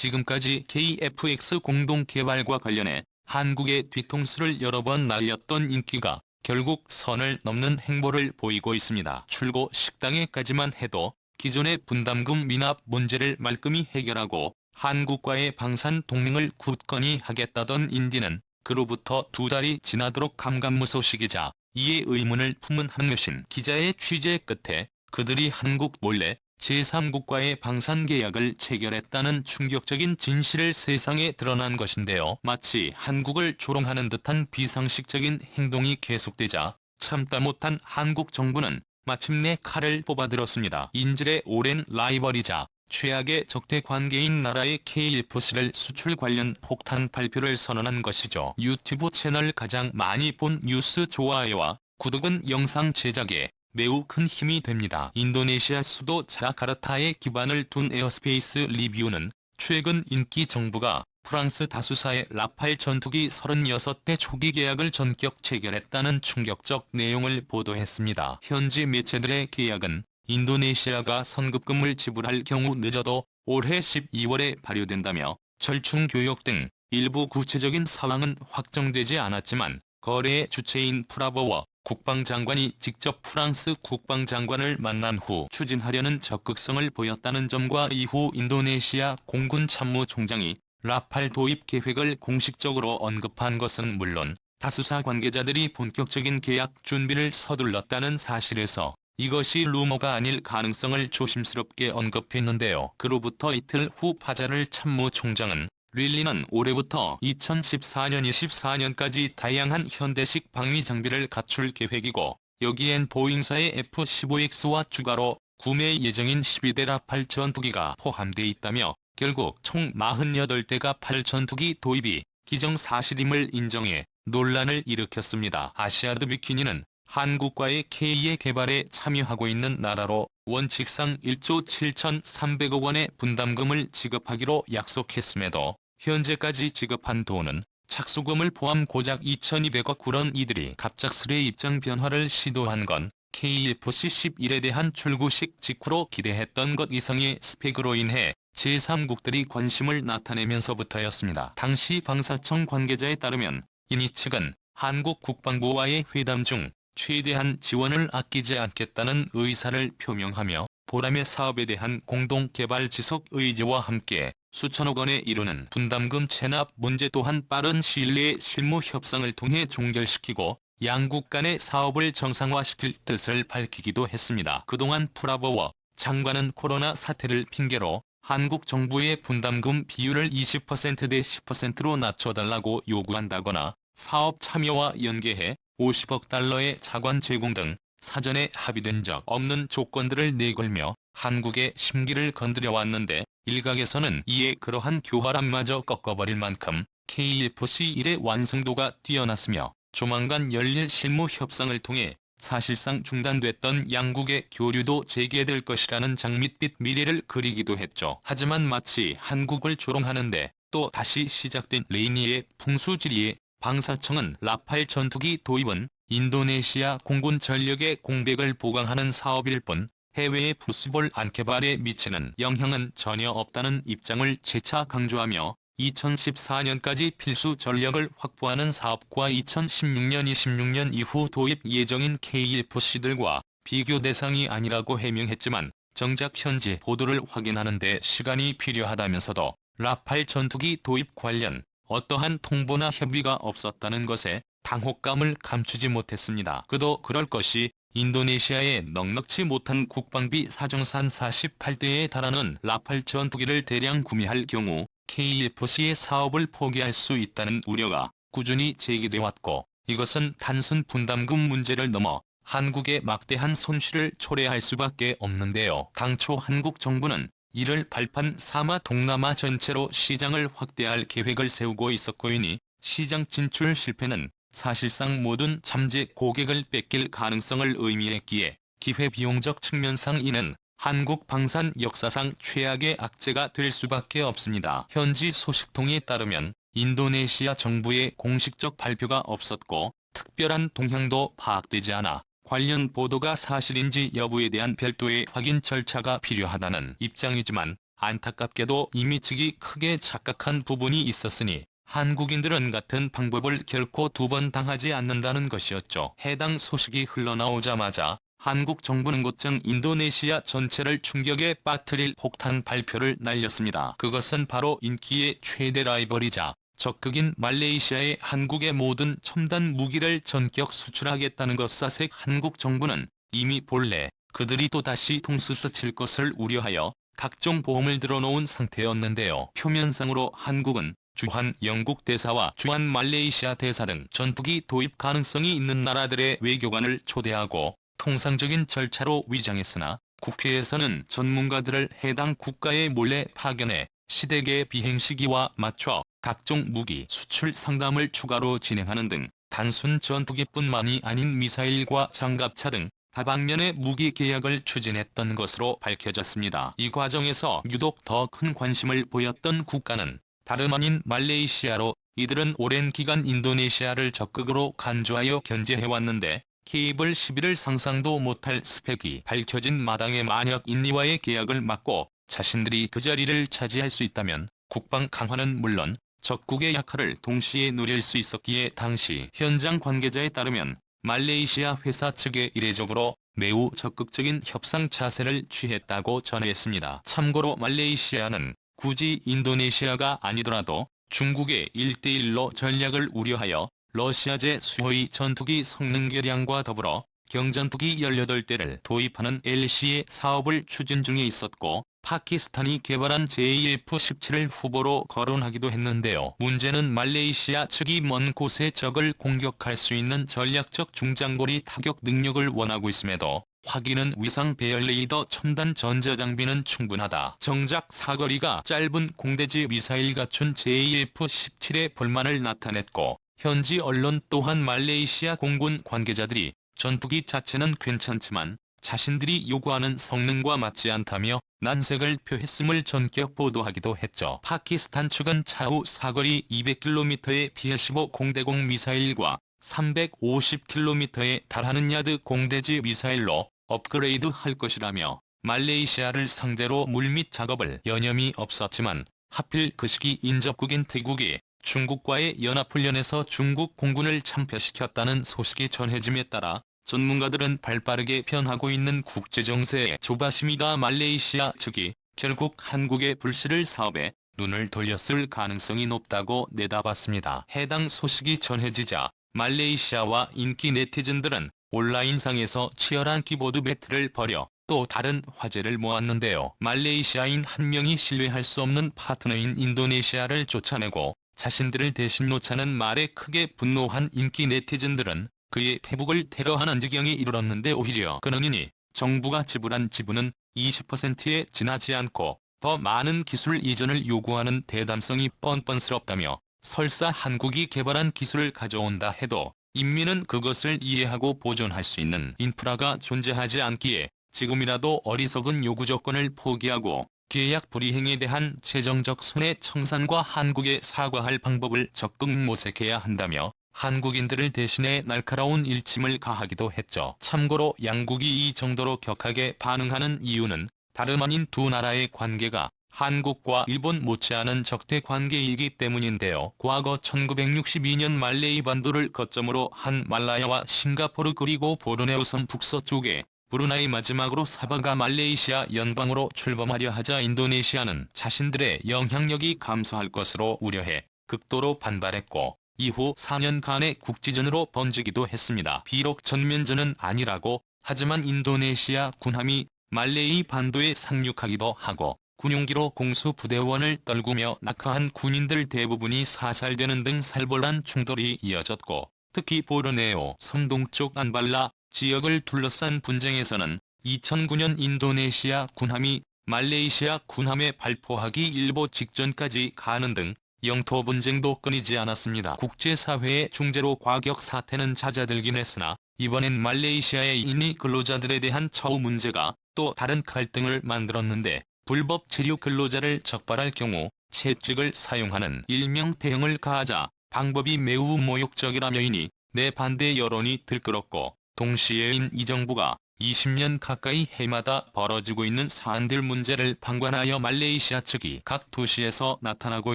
지금까지 KF-X 공동개발과 관련해 한국의 뒤통수를 여러 번 날렸던 인기가 결국 선을 넘는 행보를 보이고 있습니다. 출고 식당에까지만 해도 기존의 분담금 미납 문제를 말끔히 해결하고 한국과의 방산 동맹을 굳건히 하겠다던 인디는 그로부터 2달이 지나도록 감감무소식이자 이에 의문을 품은 한묘신 기자의 취재 끝에 그들이 한국 몰래 제3국과의 방산 계약을 체결했다는 충격적인 진실을 세상에 드러난 것인데요. 마치 한국을 조롱하는 듯한 비상식적인 행동이 계속되자 참다 못한 한국 정부는 마침내 칼을 뽑아들었습니다. 인질의 오랜 라이벌이자 최악의 적대 관계인 나라의 KFC를 수출 관련 폭탄 발표를 선언한 것이죠. 유튜브 채널 가장 많이 본 뉴스 좋아요와 구독은 영상 제작에 매우 큰 힘이 됩니다. 인도네시아 수도 자카르타에 기반을 둔 에어스페이스 리뷰는 최근 인기 정부가 프랑스 다수사의 라팔 전투기 36대 초기 계약을 전격 체결했다는 충격적 내용을 보도했습니다. 현지 매체들의 계약은 인도네시아가 선급금을 지불할 경우 늦어도 올해 12월에 발효된다며 절충 교역 등 일부 구체적인 사항은 확정되지 않았지만 거래의 주체인 프라보워 국방장관이 직접 프랑스 국방장관을 만난 후 추진하려는 적극성을 보였다는 점과 이후 인도네시아 공군 참모총장이 라팔 도입 계획을 공식적으로 언급한 것은 물론 다수사 관계자들이 본격적인 계약 준비를 서둘렀다는 사실에서 이것이 루머가 아닐 가능성을 조심스럽게 언급했는데요. 그로부터 이틀 후 파자를 참모총장은 릴리는 올해부터 2014년-24년까지 다양한 현대식 방위 장비를 갖출 계획이고 여기엔 보잉사의 F-15X와 추가로 구매 예정인 12대 라팔 전투기가 포함돼 있다며 결국 총 48대가 팔 전투기 도입이 기정사실임을 인정해 논란을 일으켰습니다. 아시아드 비키니는 한국과의 K의 개발에 참여하고 있는 나라로 원칙상 1조 7,300억 원의 분담금을 지급하기로 약속했음에도 현재까지 지급한 돈은 착수금을 포함 고작 2,200억 원. 이들이 갑작스레 입장 변화를 시도한 건 KFC 11에 대한 출고식 직후로 기대했던 것 이상의 스펙으로 인해 제3국들이 관심을 나타내면서부터였습니다. 당시 방사청 관계자에 따르면 이니 측은 한국 국방부와의 회담 중 최대한 지원을 아끼지 않겠다는 의사를 표명하며 보람의 사업에 대한 공동개발 지속 의지와 함께 수천억 원에 이르는 분담금 체납 문제 또한 빠른 시일 내에 실무 협상을 통해 종결시키고 양국 간의 사업을 정상화시킬 뜻을 밝히기도 했습니다. 그동안 프라보워 장관은 코로나 사태를 핑계로 한국 정부의 분담금 비율을 20%대 10%로 낮춰달라고 요구한다거나 사업 참여와 연계해 50억 달러의 자관 제공 등 사전에 합의된 적 없는 조건들을 내걸며 한국의 심기를 건드려 왔는데 일각에서는 이에 그러한 교활함마저 꺾어버릴 만큼 KFC1의 완성도가 뛰어났으며 조만간 열릴 실무 협상을 통해 사실상 중단됐던 양국의 교류도 재개될 것이라는 장밋빛 미래를 그리기도 했죠. 하지만 마치 한국을 조롱하는데 또 다시 시작된 레이니의 풍수지리에 방사청은 라팔 전투기 도입은 인도네시아 공군 전력의 공백을 보강하는 사업일 뿐 해외의 부스볼 안개발에 미치는 영향은 전혀 없다는 입장을 재차 강조하며 2014년까지 필수 전력을 확보하는 사업과 2016년 이후 도입 예정인 KFC들과 비교 대상이 아니라고 해명했지만 정작 현지 보도를 확인하는 데 시간이 필요하다면서도 라팔 전투기 도입 관련 어떠한 통보나 협의가 없었다는 것에 당혹감을 감추지 못했습니다. 그도 그럴 것이 인도네시아의 넉넉지 못한 국방비 사정산 48대에 달하는 라팔 전투기를 대량 구매할 경우 KFC의 사업을 포기할 수 있다는 우려가 꾸준히 제기돼 왔고 이것은 단순 분담금 문제를 넘어 한국의 막대한 손실을 초래할 수밖에 없는데요. 당초 한국 정부는 이를 발판 삼아 동남아 전체로 시장을 확대할 계획을 세우고 있었고이니 시장 진출 실패는 사실상 모든 잠재 고객을 뺏길 가능성을 의미했기에 기회비용적 측면상 이는 한국 방산 역사상 최악의 악재가 될 수밖에 없습니다. 현지 소식통에 따르면 인도네시아 정부의 공식적 발표가 없었고 특별한 동향도 파악되지 않아 관련 보도가 사실인지 여부에 대한 별도의 확인 절차가 필요하다는 입장이지만 안타깝게도 이미 측이 크게 착각한 부분이 있었으니 한국인들은 같은 방법을 결코 두 번 당하지 않는다는 것이었죠. 해당 소식이 흘러나오자마자 한국 정부는 곧장 인도네시아 전체를 충격에 빠뜨릴 폭탄 발표를 날렸습니다. 그것은 바로 인기의 최대 라이벌이자 적극인 말레이시아에 한국의 모든 첨단 무기를 전격 수출하겠다는 것. 사색 한국 정부는 이미 본래 그들이 또다시 통수 칠 것을 우려하여 각종 보험을 들어놓은 상태였는데요. 표면상으로 한국은 주한 영국 대사와 주한 말레이시아 대사 등 전투기 도입 가능성이 있는 나라들의 외교관을 초대하고 통상적인 절차로 위장했으나 국회에서는 전문가들을 해당 국가에 몰래 파견해 시대계 비행 시기와 맞춰 각종 무기 수출 상담을 추가로 진행하는 등 단순 전투기뿐만이 아닌 미사일과 장갑차 등 다방면의 무기 계약을 추진했던 것으로 밝혀졌습니다. 이 과정에서 유독 더 큰 관심을 보였던 국가는 다름 아닌 말레이시아로 이들은 오랜 기간 인도네시아를 적극으로 간주하여 견제해왔는데 케이블 11을 상상도 못할 스펙이 밝혀진 마당에 만약 인니와의 계약을 맺고 자신들이 그 자리를 차지할 수 있다면 국방 강화는 물론 적국의 약화를 동시에 누릴 수 있었기에 당시 현장 관계자에 따르면 말레이시아 회사 측에 이례적으로 매우 적극적인 협상 자세를 취했다고 전했습니다. 참고로 말레이시아는 굳이 인도네시아가 아니더라도 중국의 1대1로 전략을 우려하여 러시아제 수호의 전투기 성능 개량과 더불어 경전투기 18대를 도입하는 LC의 사업을 추진 중에 있었고 파키스탄이 개발한 JF-17을 후보로 거론하기도 했는데요. 문제는 말레이시아 측이 먼 곳의 적을 공격할 수 있는 전략적 중장거리 타격 능력을 원하고 있음에도 확인은 위상 배열 레이더 첨단 전자장비는 충분하다. 정작 사거리가 짧은 공대지 미사일 갖춘 JF-17에 불만을 나타냈고 현지 언론 또한 말레이시아 공군 관계자들이 전투기 자체는 괜찮지만 자신들이 요구하는 성능과 맞지 않다며 난색을 표했음을 전격 보도하기도 했죠. 파키스탄 측은 차후 사거리 200km의 P-15 공대공 미사일과 350km에 달하는 야드 공대지 미사일로 업그레이드 할 것이라며 말레이시아를 상대로 물밑 작업을 여념이 없었지만 하필 그 시기 인접국인 태국이 중국과의 연합훈련에서 중국 공군을 참패시켰다는 소식이 전해짐에 따라 전문가들은 발빠르게 변하고 있는 국제정세에 조바심이다. 말레이시아 측이 결국 한국의 불씨를 사업에 눈을 돌렸을 가능성이 높다고 내다봤습니다. 해당 소식이 전해지자 말레이시아와 인기 네티즌들은 온라인상에서 치열한 키보드 배틀을 벌여 또 다른 화제를 모았는데요. 말레이시아인 한 명이 신뢰할 수 없는 파트너인 인도네시아를 쫓아내고 자신들을 대신 놓자는 말에 크게 분노한 인기 네티즌들은 그의 페북을 테러하는 지경에 이르렀는데 오히려 그는 이니 정부가 지불한 지분은 20%에 지나지 않고 더 많은 기술 이전을 요구하는 대담성이 뻔뻔스럽다며 설사 한국이 개발한 기술을 가져온다 해도 인민은 그것을 이해하고 보존할 수 있는 인프라가 존재하지 않기에 지금이라도 어리석은 요구 조건을 포기하고 계약 불이행에 대한 재정적 손해 청산과 한국에 사과할 방법을 적극 모색해야 한다며 한국인들을 대신해 날카로운 일침을 가하기도 했죠. 참고로 양국이 이 정도로 격하게 반응하는 이유는 다름 아닌 두 나라의 관계가 한국과 일본 못지않은 적대 관계이기 때문인데요. 과거 1962년 말레이 반도를 거점으로 한 말라야와 싱가포르 그리고 보르네오 섬 북서쪽에 브루나이 마지막으로 사바가 말레이시아 연방으로 출범하려 하자 인도네시아는 자신들의 영향력이 감소할 것으로 우려해 극도로 반발했고 이후 4년간의 국지전으로 번지기도 했습니다. 비록 전면전은 아니라고 하지만 인도네시아 군함이 말레이 반도에 상륙하기도 하고 군용기로 공수부대원을 떨구며 낙하한 군인들 대부분이 사살되는 등 살벌한 충돌이 이어졌고 특히 보르네오 섬 동쪽 안발라 지역을 둘러싼 분쟁에서는 2009년 인도네시아 군함이 말레이시아 군함에 발포하기 일보 직전까지 가는 등 영토 분쟁도 끊이지 않았습니다. 국제사회의 중재로 과격 사태는 잦아들긴 했으나 이번엔 말레이시아의 인이 근로자들에 대한 처우 문제가 또 다른 갈등을 만들었는데 불법 체류 근로자를 적발할 경우 채찍을 사용하는 일명 대형을 가하자 방법이 매우 모욕적이라며 이니 내 반대 여론이 들끓었고 동시에 이 정부가 20년 가까이 해마다 벌어지고 있는 사안들 문제를 방관하여 말레이시아 측이 각 도시에서 나타나고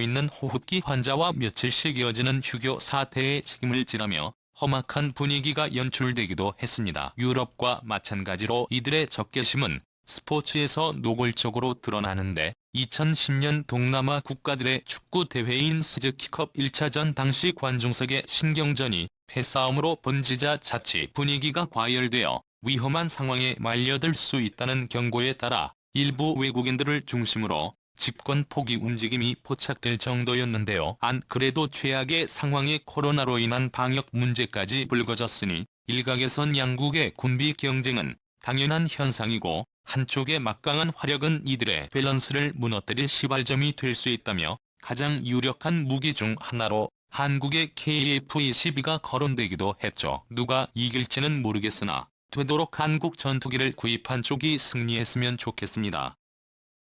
있는 호흡기 환자와 며칠씩 이어지는 휴교 사태에 책임을 지라며 험악한 분위기가 연출되기도 했습니다. 유럽과 마찬가지로 이들의 적개심은 스포츠에서 노골적으로 드러나는데 2010년 동남아 국가들의 축구 대회인 스즈키컵 1차전 당시 관중석의 신경전이 패싸움으로 번지자 자칫 분위기가 과열되어 위험한 상황에 말려들 수 있다는 경고에 따라 일부 외국인들을 중심으로 집권 포기 움직임이 포착될 정도였는데요. 안 그래도 최악의 상황에 코로나로 인한 방역 문제까지 불거졌으니 일각에선 양국의 군비 경쟁은 당연한 현상이고 한쪽의 막강한 화력은 이들의 밸런스를 무너뜨릴 시발점이 될 수 있다며 가장 유력한 무기 중 하나로 한국의 KF-22가 거론되기도 했죠. 누가 이길지는 모르겠으나 되도록 한국 전투기를 구입한 쪽이 승리했으면 좋겠습니다.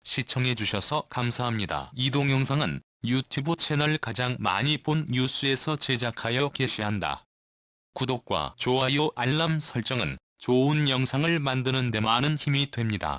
시청해주셔서 감사합니다. 이 동영상은 유튜브 채널 가장 많이 본 뉴스에서 제작하여 게시한다. 구독과 좋아요 알람 설정은 좋은 영상을 만드는 데 많은 힘이 됩니다.